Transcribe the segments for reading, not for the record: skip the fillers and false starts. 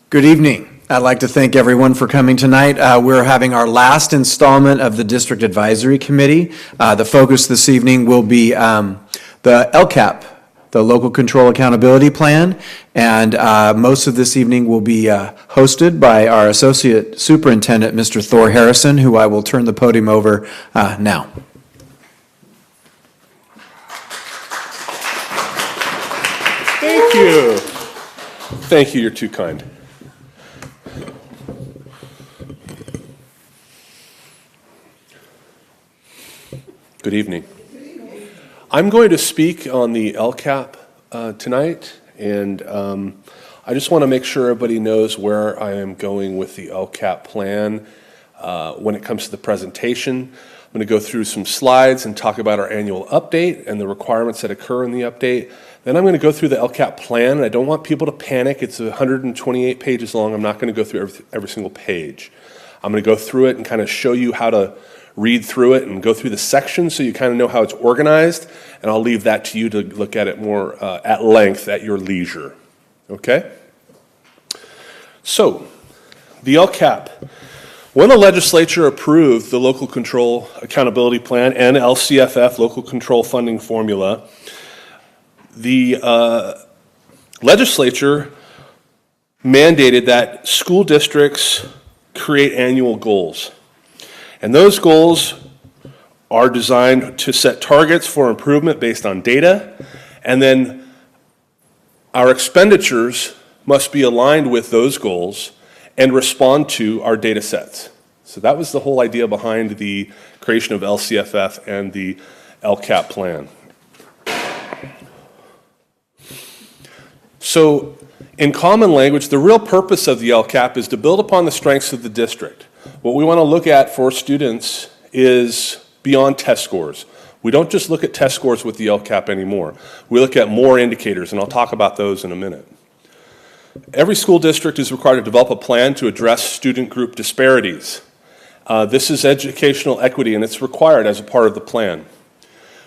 Good evening. I'd like to thank everyone for coming tonight. We're having our last installment of the District Advisory Committee. The focus this evening will be the LCAP, the Local Control Accountability Plan, and most of this evening will be hosted by our Associate Superintendent, Mr. Thor Harrison, who I will turn the podium over now. Thank you. Thank you, you're too kind. Good evening. I'm going to speak on the LCAP tonight, and I just want to make sure everybody knows where I am going with the LCAP plan when it comes to the presentation. I'm going to go through some slides and talk about our annual update and the requirements that occur in the update. Then I'm going to go through the LCAP plan, and I don't want people to panic. It's 128 pages long. I'm not going to go through every single page. I'm going to go through it and kind of show you how to read through it and go through the sections so you kind of know how it's organized, and I'll leave that to you to look at it more at length at your leisure. Okay? So, the LCAP. When the legislature approved the Local Control Accountability Plan and LCFF, Local Control Funding Formula, the legislature mandated that school districts create annual goals. And those goals are designed to set targets for improvement based on data, and then our expenditures must be aligned with those goals and respond to our data sets. So that was the whole idea behind the creation of LCFF and the LCAP plan. So in common language, the real purpose of the LCAP is to build upon the strengths of the district. What we want to look at for students is beyond test scores. We don't just look at test scores with the LCAP anymore. We look at more indicators, and I'll talk about those in a minute. Every school district is required to develop a plan to address student group disparities. This is educational equity, and it's required as a part of the plan.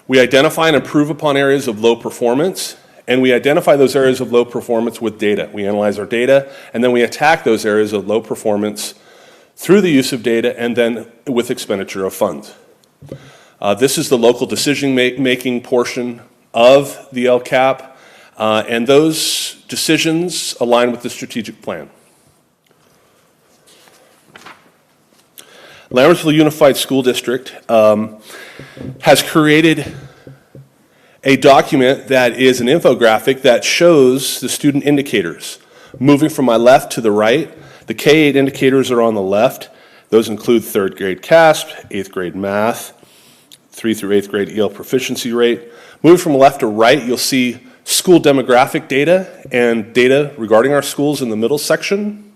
We identify and improve upon areas of low performance, and we identify those areas of low performance with data. We analyze our data, and then we attack those areas of low performance through the use of data and then with expenditure of funds. This is the local decision-making portion of the LCAP, and those decisions align with the strategic plan. Lawrenceville Unified School District has created a document that is an infographic that shows the student indicators. Moving from my left to the right, the K-8 indicators are on the left. Those include 3rd grade CASP, 8th grade math, 3 through 8th grade EL proficiency rate. Moving from left to right, you'll see school demographic data and data regarding our schools in the middle section.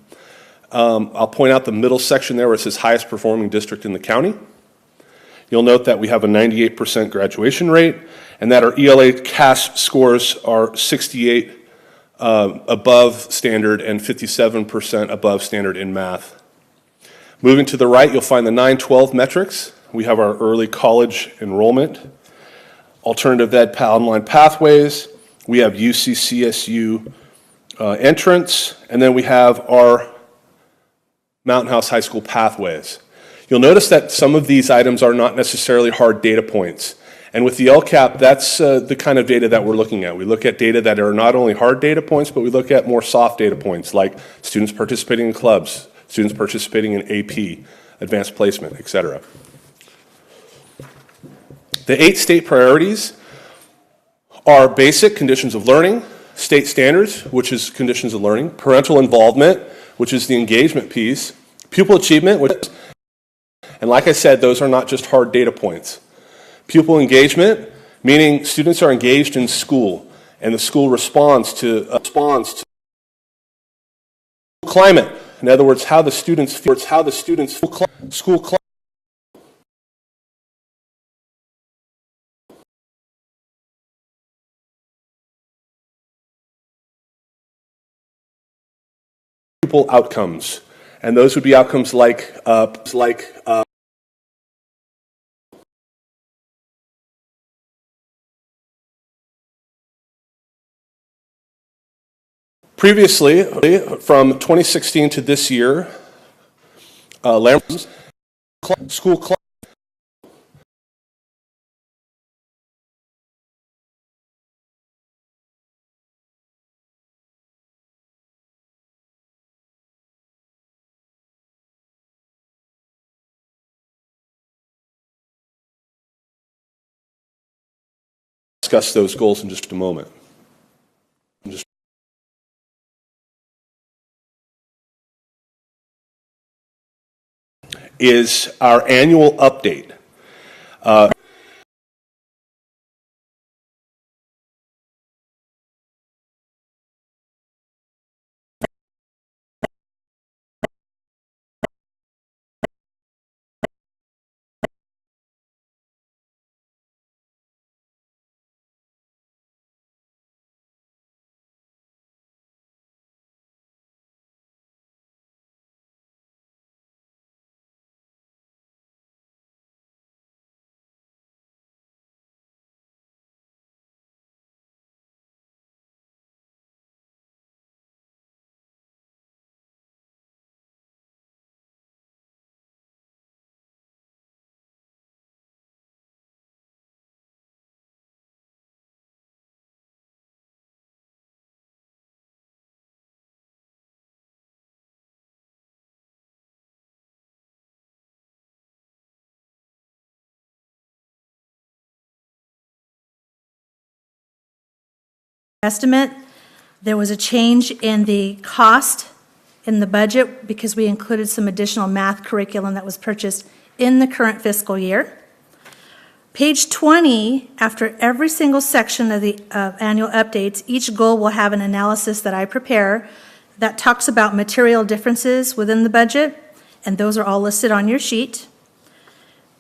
I'll point out the middle section there where it says highest performing district in the county. You'll note that we have a 98% graduation rate and that our ELA CASP scores are 68 above standard and 57% above standard in math. Moving to the right, you'll find the 9-12 metrics. We have our early college enrollment, alternative ed online pathways. We have UC-CSU entrance, and then we have our Mountain House High School pathways. You'll notice that some of these items are not necessarily hard data points. And with the LCAP, that's the kind of data that we're looking at. We look at data that are not only hard data points, but we look at more soft data points like students participating in clubs, students participating in AP, advanced placement, etc. The 8 state priorities are basic conditions of learning, state standards, which is conditions of learning, parental involvement, which is the engagement piece, pupil achievement, and like I said, those are not just hard data points. Pupil engagement, meaning students are engaged in school, and the school responds to climate. In other words, how the students feel, school climate. Pupil outcomes, and those would be outcomes like Previously, from 2016 to this year, Lambert's school club discuss those goals in just a moment. Is our annual update. Estimate. There was a change in the cost in the budget because we included some additional math curriculum that was purchased in the current fiscal year. Page 20, after every single section of the annual updates, each goal will have an analysis that I prepare that talks about material differences within the budget, and those are all listed on your sheet.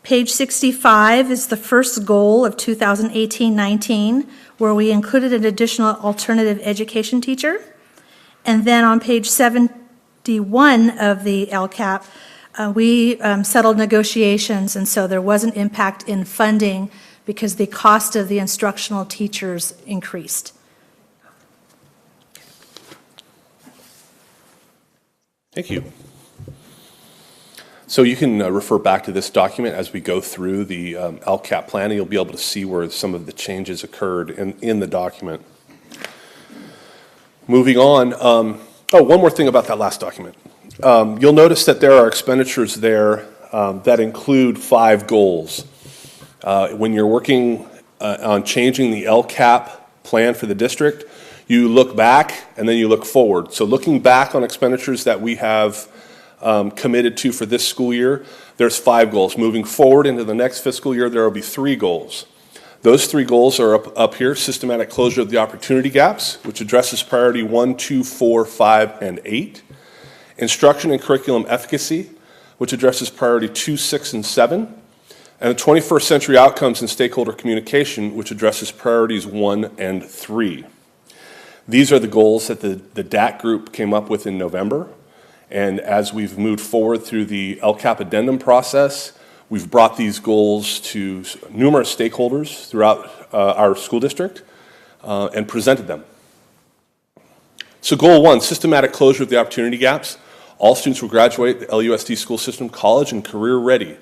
Page 65 is the first goal of 2018-19, where we included an additional alternative education teacher. And then on page 71 of the LCAP, we settled negotiations, and so there was an impact in funding because the cost of the instructional teachers increased. Thank you. So you can refer back to this document as we go through the LCAP plan, and you'll be able to see where some of the changes occurred in the document. Moving on, one more thing about that last document. You'll notice that there are expenditures there that include 5 goals. When you're working on changing the LCAP plan for the district, you look back and then you look forward. So looking back on expenditures that we have committed to for this school year, there's 5 goals. Moving forward into the next fiscal year, there will be 3 goals. Those 3 goals are up here: systematic closure of the opportunity gaps, which addresses priority 1, 2, 4, 5, and 8. Instruction and curriculum efficacy, which addresses priority 2, 6, and 7. And the 21st century outcomes and stakeholder communication, which addresses priorities 1 and 3. These are the goals that the DAT group came up with in November. And as we've moved forward through the LCAP addendum process, we've brought these goals to numerous stakeholders throughout our school district and presented them. So goal 1, systematic closure of the opportunity gaps. All students will graduate the LUSD school system college and career ready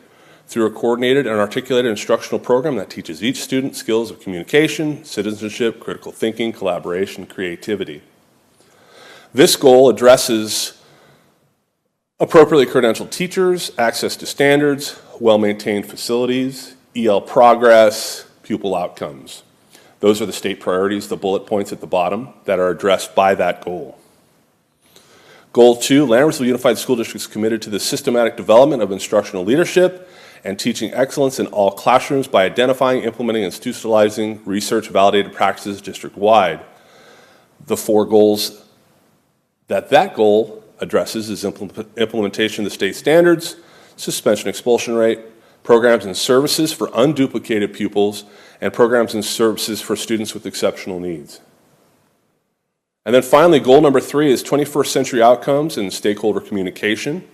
through a coordinated and articulated instructional program that teaches each student skills of communication, citizenship, critical thinking, collaboration, creativity. This goal addresses appropriately credentialed teachers, access to standards, well-maintained facilities, EL progress, pupil outcomes. Those are the state priorities, the bullet points at the bottom, that are addressed by that goal. Goal 2, Lambertville Unified School District is committed to the systematic development of instructional leadership and teaching excellence in all classrooms by identifying, implementing, and institutionalizing research-validated practices district-wide. The 4 goals that goal addresses is implementation of the state standards, suspension expulsion rate, programs and services for unduplicated pupils, and programs and services for students with exceptional needs. And then finally, goal number 3 is 21st century outcomes and stakeholder communication.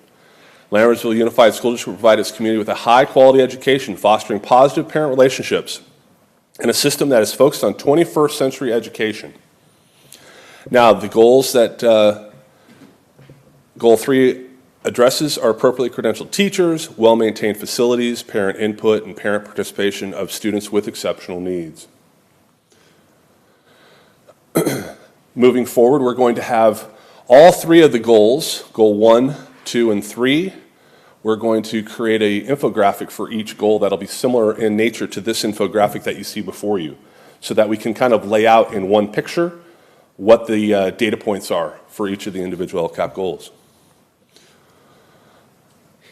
Lambertville Unified School District will provide its community with a high-quality education, fostering positive parent relationships, and a system that is focused on 21st century education. Now, the goals that Goal 3 addresses are appropriately credentialed teachers, well-maintained facilities, parent input, and parent participation of students with exceptional needs. Moving forward, we're going to have all three of the goals, Goal 1, 2, and 3. We're going to create an infographic for each goal that'll be similar in nature to this infographic that you see before you, so that we can kind of lay out in one picture what the data points are for each of the individual LCAP goals.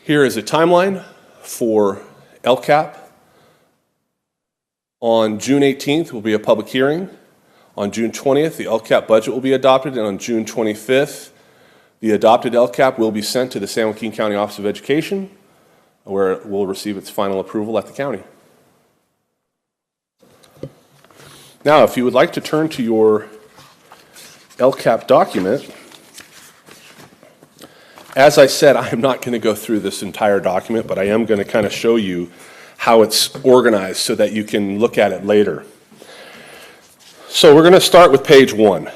Here is a timeline for LCAP. On June 18th will be a public hearing. On June 20th, the LCAP budget will be adopted, and on June 25th, the adopted LCAP will be sent to the San Joaquin County Office of Education, where it will receive its final approval at the county. Now, if you would like to turn to your LCAP document, as I said, I am not going to go through this entire document, but I am going to kind of show you how it's organized so that you can look at it later. So we're going to start with page 1.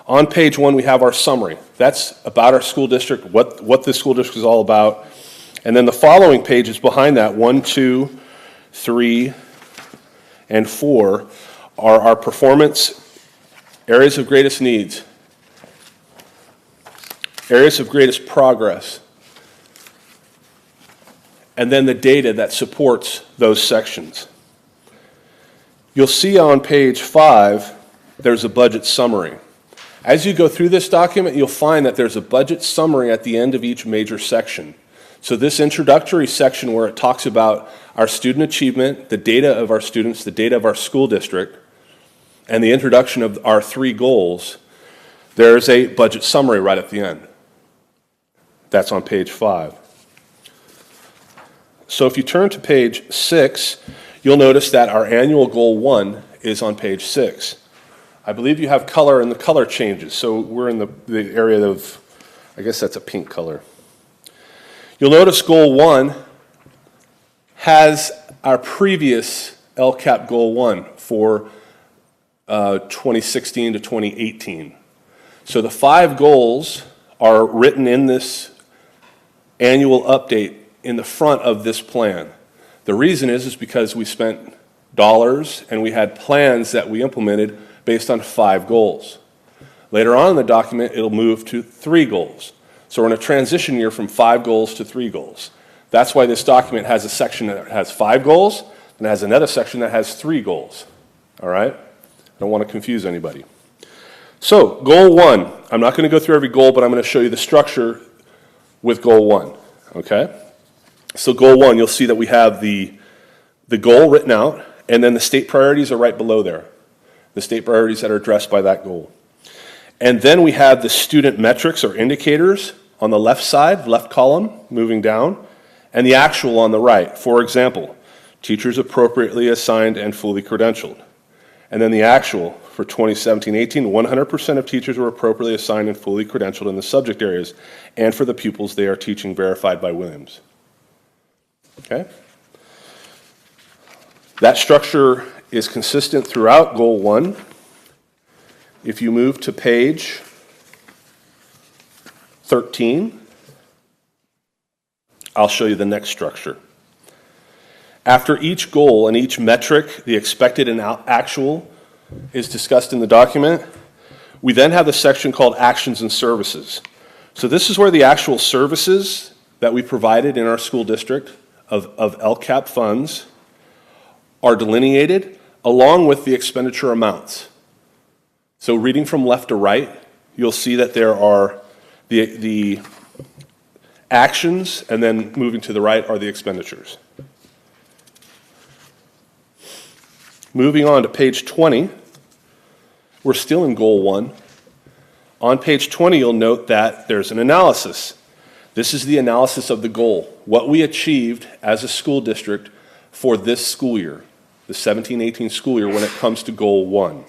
On page 1, we have our summary. That's about our school district, what this school district is all about. And then the following pages behind that, 1, 2, 3, and 4, are our performance, areas of greatest needs, areas of greatest progress, and then the data that supports those sections. You'll see on page 5, there's a budget summary. As you go through this document, you'll find that there's a budget summary at the end of each major section. So this introductory section where it talks about our student achievement, the data of our students, the data of our school district, and the introduction of our 3 goals, there's a budget summary right at the end. That's on page 5. So if you turn to page 6, you'll notice that our annual goal 1 is on page 6. I believe you have color, and the color changes. So we're in the area of, I guess that's a pink color. You'll notice goal 1 has our previous LCAP goal 1 for 2016 to 2018. So the 5 goals are written in this annual update in the front of this plan. The reason is because we spent dollars and we had plans that we implemented based on 5 goals. Later on in the document, it'll move to 3 goals. So we're in a transition year from 5 goals to 3 goals. That's why this document has a section that has 5 goals and has another section that has 3 goals. All right? I don't want to confuse anybody. So goal 1, I'm not going to go through every goal, but I'm going to show you the structure with goal 1. Okay? So goal 1, you'll see that we have the goal written out, and then the state priorities are right below there. The state priorities that are addressed by that goal. And then we have the student metrics or indicators on the left side, left column, moving down, and the actual on the right. For example, teachers appropriately assigned and fully credentialed. And then the actual for 2017-18, 100% of teachers were appropriately assigned and fully credentialed in the subject areas, and for the pupils they are teaching verified by Williams. Okay? That structure is consistent throughout goal 1. If you move to page 13, I'll show you the next structure. After each goal and each metric, the expected and actual is discussed in the document, we then have the section called Actions and Services. So this is where the actual services that we provided in our school district of LCAP funds are delineated along with the expenditure amounts. So reading from left to right, you'll see that there are the actions, and then moving to the right are the expenditures. Moving on to page 20, we're still in goal 1. On page 20, you'll note that there's an analysis. This is the analysis of the goal, what we achieved as a school district for this school year, the 17-18 school year, when it comes to goal 1.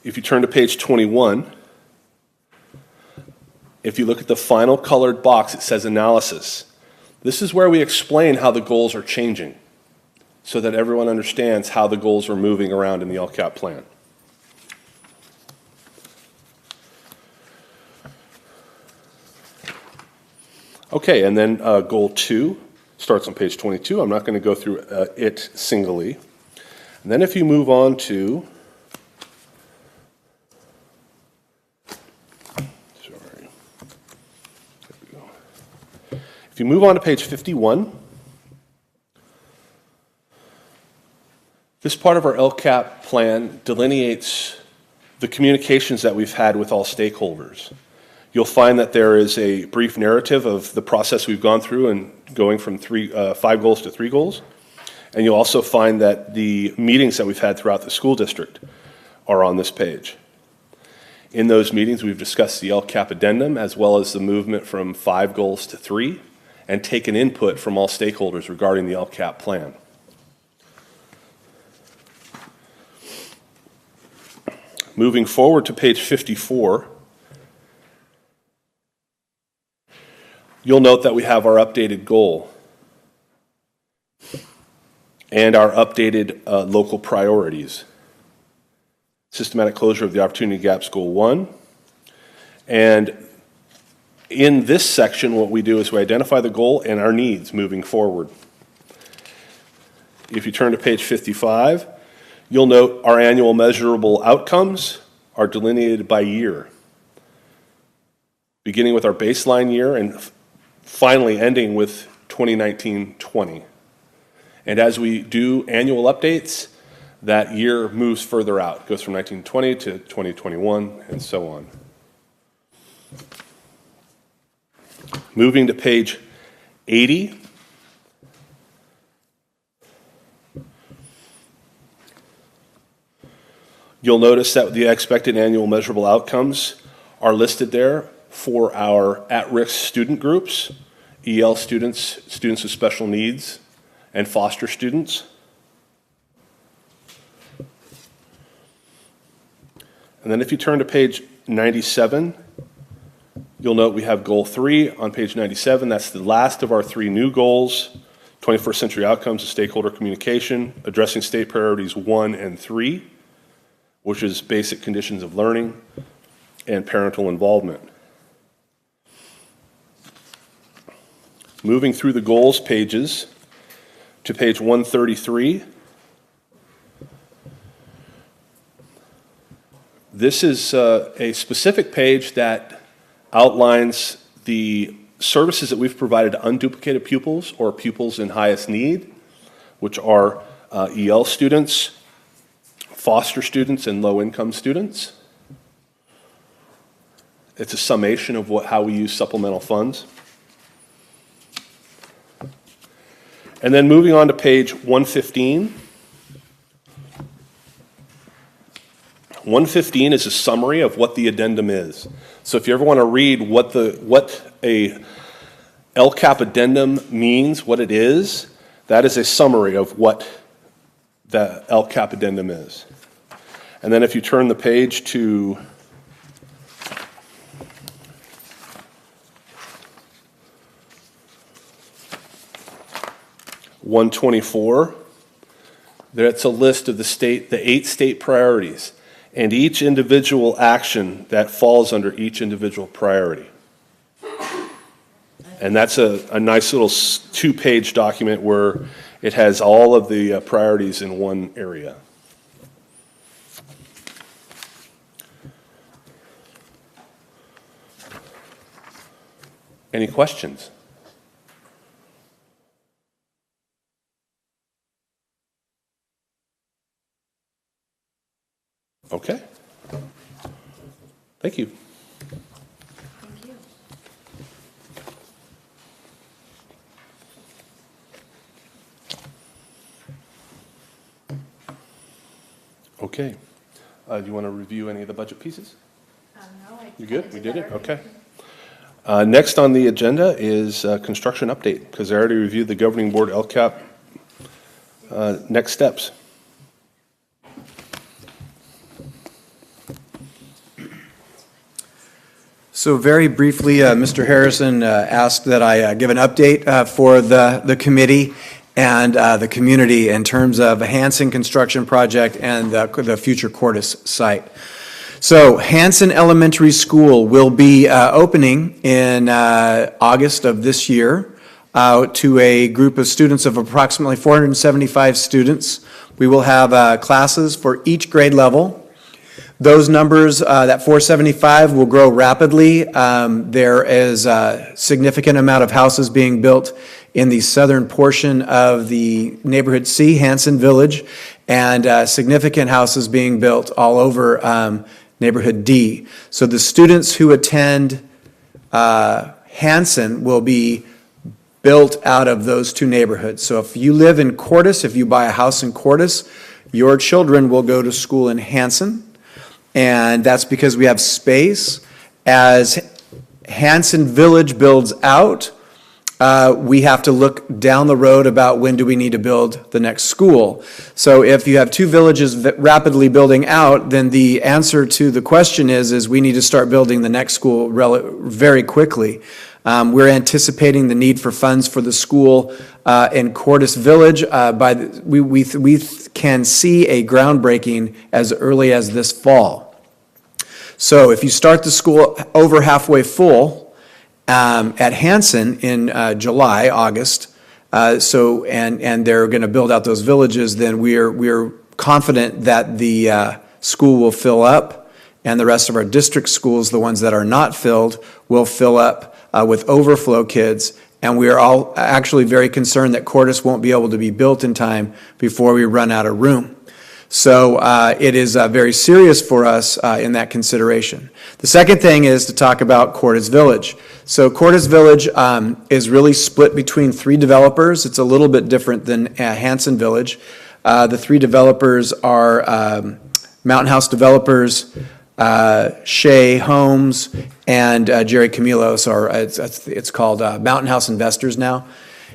If you turn to page 21, if you look at the final colored box, it says analysis. This is where we explain how the goals are changing. so that everyone understands how the goals are moving around in the LCAP plan. Okay, and then goal 2 starts on page 22. I'm not going to go through it singly. And then if you move on to, if you move on to page 51, this part of our LCAP plan delineates the communications that we've had with all stakeholders. You'll find that there is a brief narrative of the process we've gone through and going from 5 goals to 3 goals. And you'll also find that the meetings that we've had throughout the school district are on this page. In those meetings, we've discussed the LCAP addendum as well as the movement from 5 goals to 3 and taken input from all stakeholders regarding the LCAP plan. Moving forward to page 54, you'll note that we have our updated goal and our updated local priorities. Systematic closure of the opportunity gaps, goal 1. And in this section, what we do is we identify the goal and our needs moving forward. If you turn to page 55, you'll note our annual measurable outcomes are delineated by year, beginning with our baseline year and finally ending with 2019-20. And as we do annual updates, that year moves further out. It goes from 1920 to 2021 and so on. Moving to page 80. You'll notice that the expected annual measurable outcomes are listed there for our at-risk student groups, EL students, students with special needs, and foster students. And then if you turn to page 97, you'll note we have goal 3 on page 97. That's the last of our 3 new goals: 21st century outcomes of stakeholder communication, addressing state priorities 1 and 3, which is basic conditions of learning and parental involvement. Moving through the goals pages to page 133. This is a specific page that outlines the services that we've provided to unduplicated pupils or pupils in highest need, which are EL students, foster students, and low-income students. It's a summation of how we use supplemental funds. And then moving on to page 115. 115 is a summary of what the addendum is. So if you ever want to read what a LCAP addendum means, what it is, that is a summary of what the LCAP addendum is. And then if you turn the page to (124), that's a list of the 8 state priorities and each individual action that falls under each individual priority. And that's a nice little 2-page document where it has all of the priorities in one area. Any questions? Okay. Thank you. Thank you. Okay. Do you want to review any of the budget pieces? No, You good? We did it? Okay. Next on the agenda is construction update, because I already reviewed the governing board LCAP next steps. So very briefly, Mr. Harrison asked that I give an update for the committee. and the community in terms of a Hanson construction project and the future Cordis site. So Hanson Elementary School will be opening in August of this year to a group of students of approximately 475 students. We will have classes for each grade level. Those numbers, that 475, will grow rapidly. There is a significant amount of houses being built in the southern portion of the neighborhood C, Hanson Village, and significant houses being built all over neighborhood D. So the students who attend Hanson will be built out of those two neighborhoods. So if you live in Cordis, if you buy a house in Cordis, your children will go to school in Hanson. And that's because we have space. As Hanson Village builds out, we have to look down the road about when do we need to build the next school. So if you have two villages rapidly building out, then the answer to the question is we need to start building the next school very quickly. We're anticipating the need for funds for the school in Cordis Village. We can see a groundbreaking as early as this fall. So if you start the school over halfway full at Hanson in July, August, and they're going to build out those villages, then we're confident that the school will fill up, and the rest of our district schools, the ones that are not filled, will fill up with overflow kids. And we are all actually very concerned that Cordis won't be able to be built in time before we run out of room. So it is very serious for us in that consideration. The second thing is to talk about Cordis Village. So Cordis Village is really split between three developers. It's a little bit different than Hanson Village. The three developers are Mountain House Developers, Shea Homes, and Jerry Camilos, or it's called Mountain House Investors now.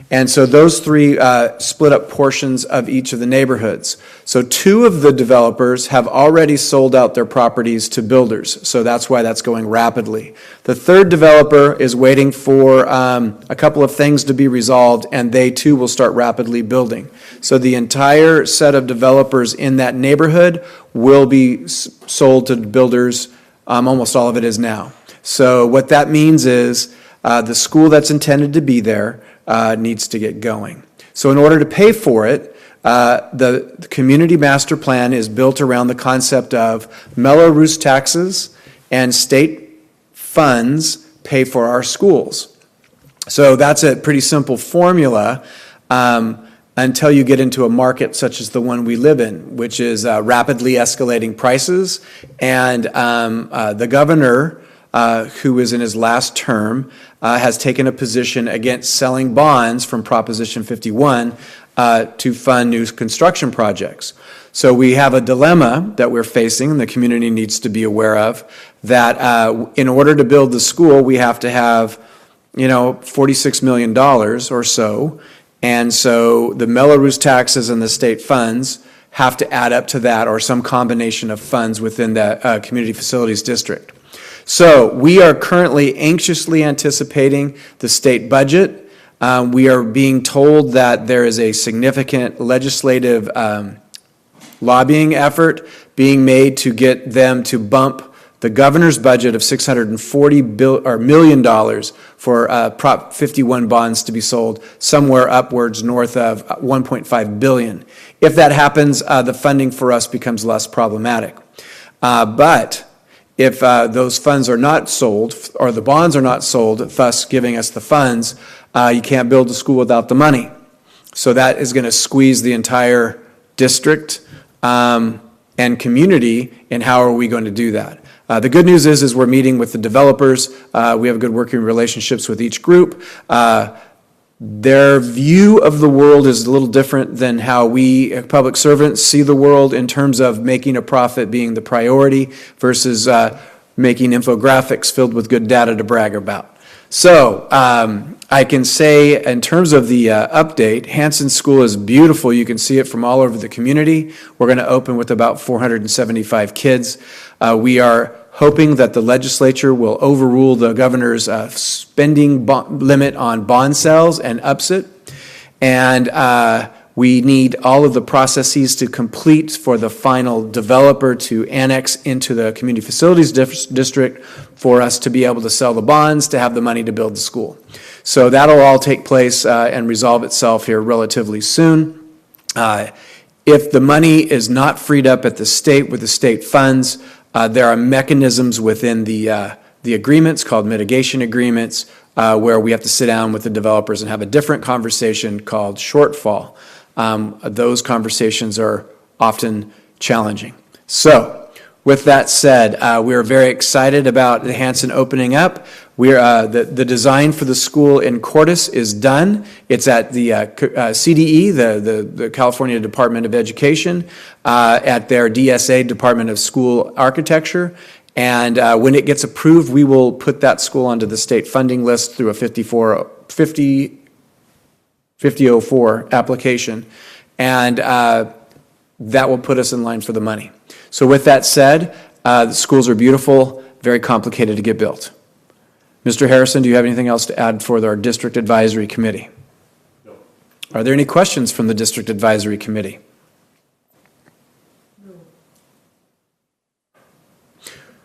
And so those three split up portions of each of the neighborhoods. So two of the developers have already sold out their properties to builders, so that's why that's going rapidly. The third developer is waiting for a couple of things to be resolved, and they too will start rapidly building. So the entire set of developers in that neighborhood will be sold to builders. Almost all of it is now. So what that means is the school that's intended to be there needs to get going. So in order to pay for it, the community master plan is built around the concept of Mello-Roos taxes and state funds pay for our schools. So that's a pretty simple formula until you get into a market such as the one we live in, which is rapidly escalating prices. And the governor, who is in his last term, has taken a position against selling bonds from Proposition 51 to fund new construction projects. So we have a dilemma that we're facing, and the community needs to be aware of, that in order to build the school, we have to have, $46 million or so. And so the Mello-Roos taxes and the state funds have to add up to that, or some combination of funds within the community facilities district. So we are currently anxiously anticipating the state budget. We are being told that there is a significant legislative lobbying effort being made to get them to bump the governor's budget of $640 million for Prop 51 bonds to be sold somewhere upwards north of $1.5 billion. If that happens, the funding for us becomes less problematic. But if those funds are not sold, or the bonds are not sold, thus giving us the funds, you can't build a school without the money. So that is going to squeeze the entire district and community, and how are we going to do that? The good news is we're meeting with the developers. We have good working relationships with each group. Their view of the world is a little different than how we public servants see the world, in terms of making a profit being the priority versus making infographics filled with good data to brag about. So I can say, in terms of the update, Hanson School is beautiful. You can see it from all over the community. We're going to open with about 475 kids. We are hoping that the legislature will overrule the governor's spending limit on bond sales and ups it. And we need all of the processes to complete for the final developer to annex into the Community Facilities District for us to be able to sell the bonds, to have the money to build the school. So that'll all take place and resolve itself here relatively soon. If the money is not freed up at the state with the state funds, there are mechanisms within the agreements called mitigation agreements where we have to sit down with the developers and have a different conversation called shortfall. Those conversations are often challenging. So, with that said, we're very excited about the Hanson opening up. The design for the school in Cordes is done. It's at the CDE, the California Department of Education, at their DSA, Department of School Architecture. And when it gets approved, we will put that school onto the state funding list through a 5004 application, and that will put us in line for the money. So with that said, the schools are beautiful, very complicated to get built. Mr. Harrison, do you have anything else to add for our District Advisory Committee? No. Are there any questions from the District Advisory Committee?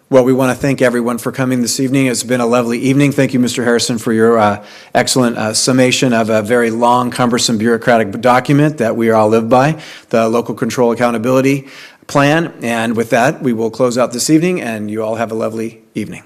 Well, we want to thank everyone for coming this evening. It's been a lovely evening. Thank you, Mr. Harrison, for your excellent summation of a very long, cumbersome bureaucratic document that we all live by, the Local Control Accountability Plan. And with that, we will close out this evening, and you all have a lovely evening.